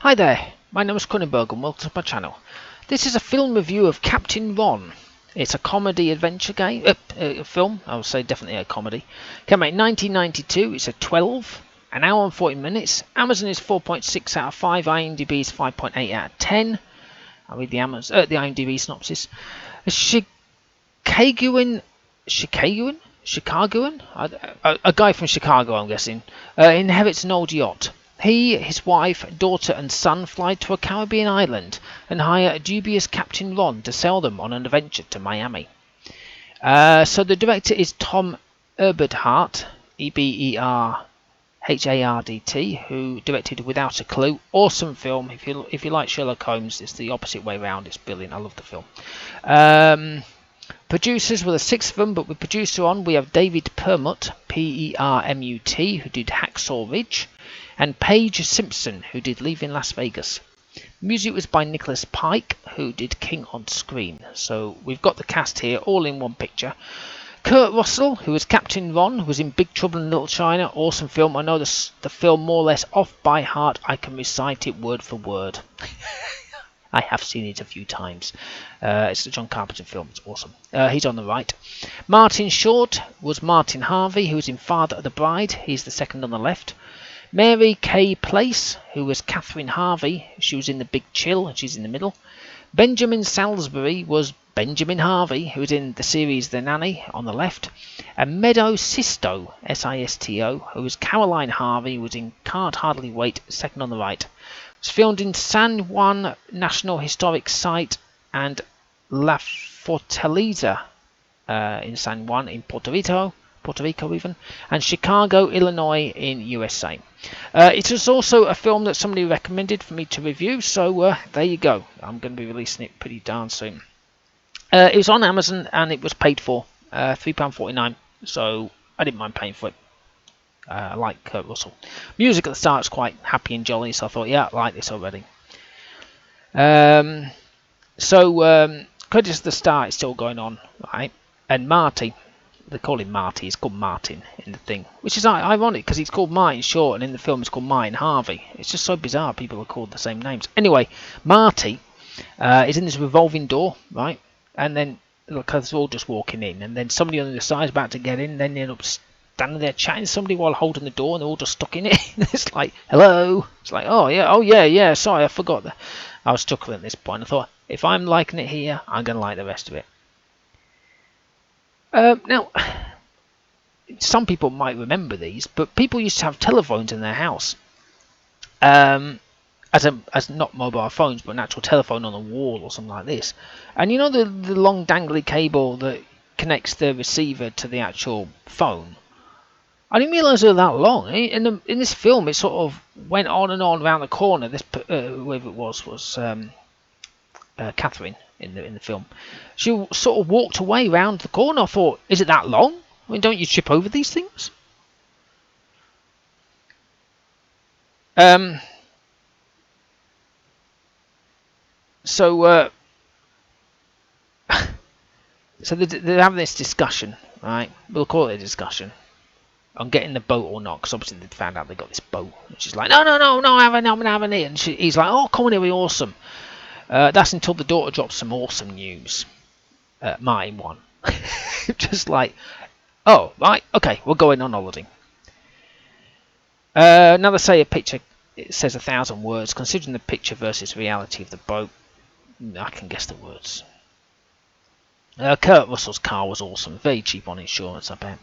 Hi there, my name is Kronenberg and welcome to my channel. This is a film review of Captain Ron. It's a comedy adventure game, film, I would say definitely a comedy. Came out in 1992, it's a 12, an hour and 40 minutes. Amazon is 4.6 out of 5, IMDb is 5.8 out of 10. I'll read the IMDb synopsis. Chicagoan, a guy from Chicago, I'm guessing, inherits an old yacht. He, his wife, daughter and son fly to a Caribbean island and hire a dubious Captain Ron to sail them on an adventure to Miami. So the director is Tom Eberhardt, Eberhardt, who directed Without a Clue. Awesome film. If you like Sherlock Holmes, it's the opposite way round. It's brilliant. I love the film. Producers were the six of them, but with producer on we have David Permut, P-E-R-M-U-T, who did Hacksaw Ridge, and Paige Simpson, who did Leaving Las Vegas. Music was by Nicholas Pike, who did King on Screen. So we've got the cast here, all in one picture. Kurt Russell, who was Captain Ron, who was in Big Trouble in Little China. Awesome film. I know the film more or less off by heart. I can recite it word for word. I have seen it a few times. It's a John Carpenter film. It's awesome. He's on the right. Martin Short was Martin Harvey, who was in Father of the Bride. He's the second on the left. Mary Kay Place, who was Catherine Harvey. She was in The Big Chill, and she's in the middle. Benjamin Salisbury was Benjamin Harvey, who was in the series The Nanny, on the left. And Meadow Sisto, S-I-S-T-O, who was Caroline Harvey, who was in Can't Hardly Wait, second on the right. It was filmed in San Juan National Historic Site and La Fortaleza in San Juan in Puerto Rico even, and Chicago, Illinois in USA. It is also a film that somebody recommended for me to review, so there you go. I'm going to be releasing it pretty darn soon. It was on Amazon and it was paid for, £3.49, so I didn't mind paying for it. I like Kurt Russell. Music at the start is quite happy and jolly, so I thought, yeah, I like this already. Credits at the start is still going on, right? And Marty, they call him Marty, he's called Martin in the thing, which is ironic because he's called Martin Short and in the film it's called Martin Harvey. It's just so bizarre people are called the same names. Anyway, Marty is in this revolving door, right? And then, look, they're all just walking in, and then somebody on the side is about to get in, and then they end up standing there chatting to somebody while holding the door, and they're all just stuck in it. It's like, hello. It's like, oh yeah, sorry, I forgot that. I was chuckling at this point. I thought, if I'm liking it here, I'm going to like the rest of it. Now, some people might remember these, but people used to have telephones in their house. As not mobile phones, but an actual telephone on a wall or something like this. And you know the long dangly cable that connects the receiver to the actual phone? I didn't realise they were that long. In this film, it sort of went on and on around the corner. This whoever it was Catherine in the film. She sort of walked away round the corner. I thought, is it that long? I mean, don't you trip over these things? So they're having this discussion, right? We'll call it a discussion on getting the boat or not, because obviously they found out they got this boat. And she's like, no, I'm having it. And he's like, oh, come on, it'll be awesome. That's until the daughter drops some awesome news. Martin one. Just like, oh, right, okay, we're going on holiday. Now they say a picture, it says 1,000 words. Considering the picture versus reality of the boat, I can guess the words. Kurt Russell's car was awesome. Very cheap on insurance, I bet.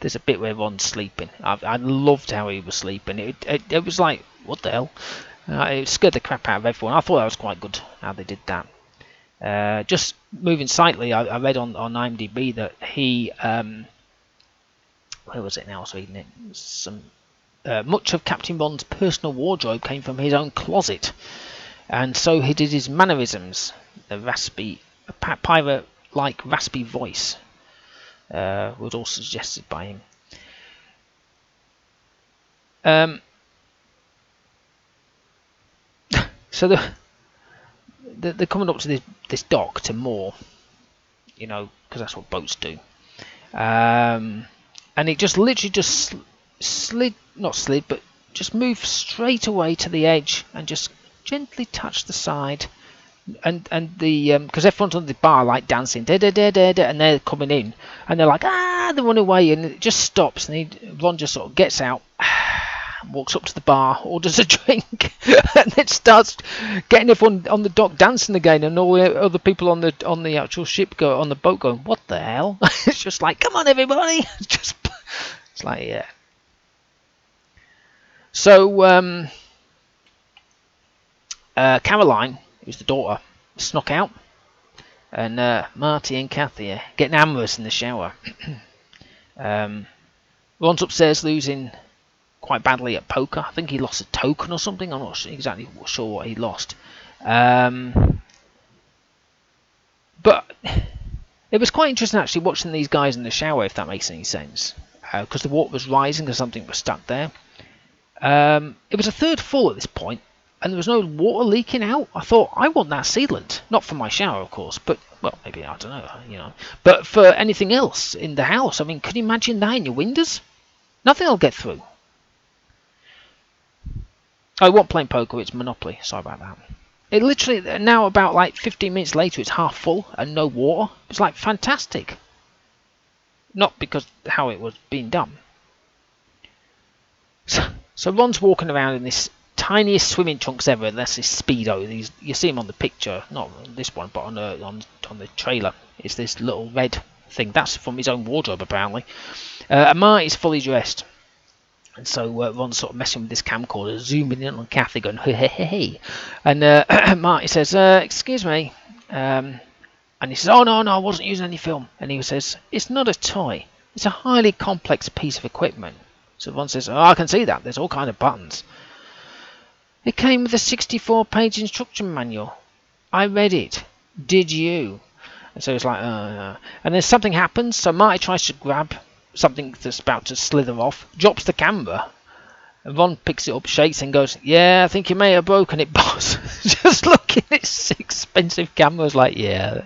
There's a bit where Ron's sleeping. I loved how he was sleeping. It was like, what the hell? It scared the crap out of everyone. I thought that was quite good how they did that. Just moving slightly, I read on IMDb that he... where was it now? I was reading it. Much of Captain Ron's personal wardrobe came from his own closet. And so he did his mannerisms. The raspy, pirate-like raspy voice was all suggested by him. So they're coming up to this dock to moor, you know, because that's what boats do. And it just literally just slid, not slid, but just move straight away to the edge and just gently touch the side. And the because everyone's on the bar like dancing, da da da da da, and they're coming in, and they're like they run away, and it just stops, and Ron just sort of gets out, walks up to the bar, orders a drink, and then starts getting everyone on the dock dancing again, and all the other people on the actual ship on the boat going, what the hell? It's just like, come on everybody, it's like, yeah. So Caroline, who's the daughter, snuck out, and Marty and Kathy are getting amorous in the shower. Ron's upstairs losing quite badly at poker. I think he lost a token or something. I'm not exactly sure what he lost. But it was quite interesting actually watching these guys in the shower, if that makes any sense, because the water was rising and something was stuck there. It was a third full at this point, and there was no water leaking out. I thought, I want that sealant. Not for my shower, of course, but, well, maybe, I don't know, you know. But for anything else in the house, I mean, can you imagine that in your windows? Nothing will get through. I wasn't playing poker, it's Monopoly. Sorry about that. It literally, now about like 15 minutes later, it's half full and no water. It's like fantastic. Not because how it was being done. So Ron's walking around in this tiniest swimming trunks ever. That's his Speedo. You see him on the picture, not this one, but on the trailer. It's this little red thing. That's from his own wardrobe, apparently. And Marty's fully dressed. And so Ron's sort of messing with this camcorder, zooming in on Kathy, going, hey, hey, hey. And Marty says, excuse me. And he says, oh, no, I wasn't using any film. And he says, it's not a toy. It's a highly complex piece of equipment. So Ron says, oh, I can see that. There's all kind of buttons. It came with a 64-page instruction manual. I read it. Did you? And so it's like, And then something happens. So Marty tries to grab something that's about to slither off, drops the camera, and Ron picks it up, shakes, and goes, yeah, I think you may have broken it, boss. Just looking at this expensive camera, was like, yeah,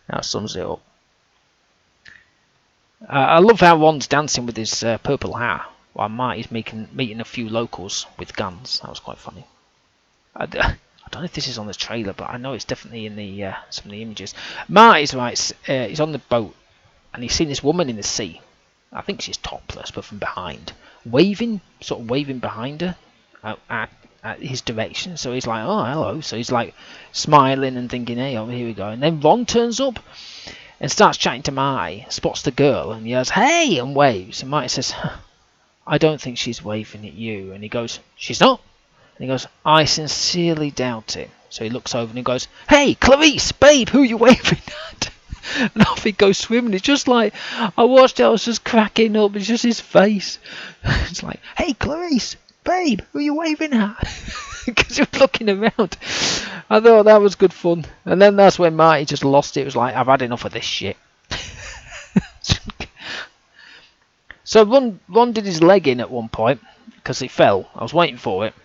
that sums it up. I love how Ron's dancing with his purple hat, while Marty's meeting a few locals with guns. That was quite funny. I don't know if this is on the trailer, but I know it's definitely in the some of the images. Marty's right. He's on the boat, and he's seen this woman in the sea. I think she's topless, but from behind, sort of waving behind her at his direction. So he's like, oh, hello. So he's like smiling and thinking, hey, over here we go. And then Ron turns up and starts chatting to Marty, spots the girl, and he goes, hey, and waves. And Marty says, I don't think she's waving at you. And he goes, she's not? And he goes, I sincerely doubt it. So he looks over and he goes, hey, Clarice, babe, who are you waving at? And off he goes swimming. It's just like, I watched it, I was just cracking up. It's just his face. It's like, hey, Clarice, babe, who are you waving at? Because he was looking around. I thought that was good fun. And then that's when Marty just lost it. It was like, I've had enough of this shit. So Ron did his leg in at one point because he fell. I was waiting for it.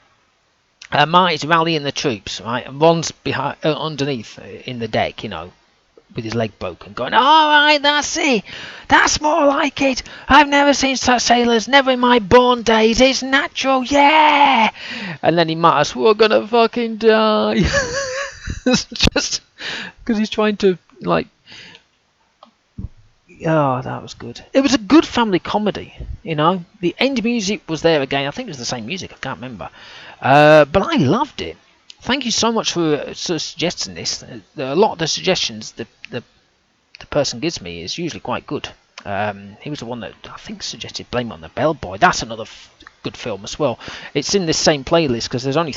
Marty's rallying the troops, right? And Ron's behind, underneath in the deck, you know, with his leg broken, going, all right, that's it. That's more like it. I've never seen such sailors, never in my born days. It's natural, yeah. And then he mutters, we're gonna fucking die. Just because he's trying to, like, oh, that was good. It was a good family comedy, you know. The end music was there again. I think it was the same music. I can't remember. But I loved it. Thank you so much for suggesting this. A lot of the suggestions the person gives me is usually quite good. He was the one that I think suggested Blame It on the Bellboy. That's another good film as well. It's in this same playlist because there's only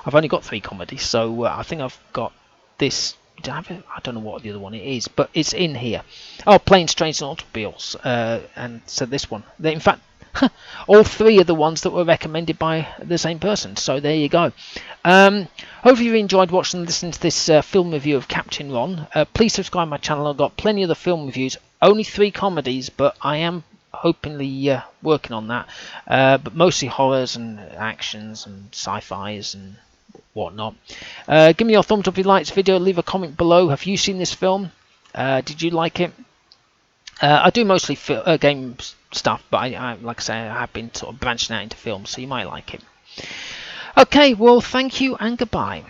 I've only got 3 comedies, so I think I've got this. I don't know what the other one it is, but it's in here. Oh, Planes, Trains and Automobiles, and so this one. In fact, all 3 are the ones that were recommended by the same person. So there you go. Hopefully you enjoyed watching and listening to this film review of Captain Ron. Please subscribe to my channel. I've got plenty of the film reviews. Only 3 comedies, but I am hopefully working on that. But mostly horrors and actions and sci-fis and whatnot. Give me your thumbs up if you liked this video. Leave a comment below. Have you seen this film? Did you like it? I do mostly game stuff, but like I say, I have been sort of branching out into films, so you might like it. Okay, well, thank you and goodbye.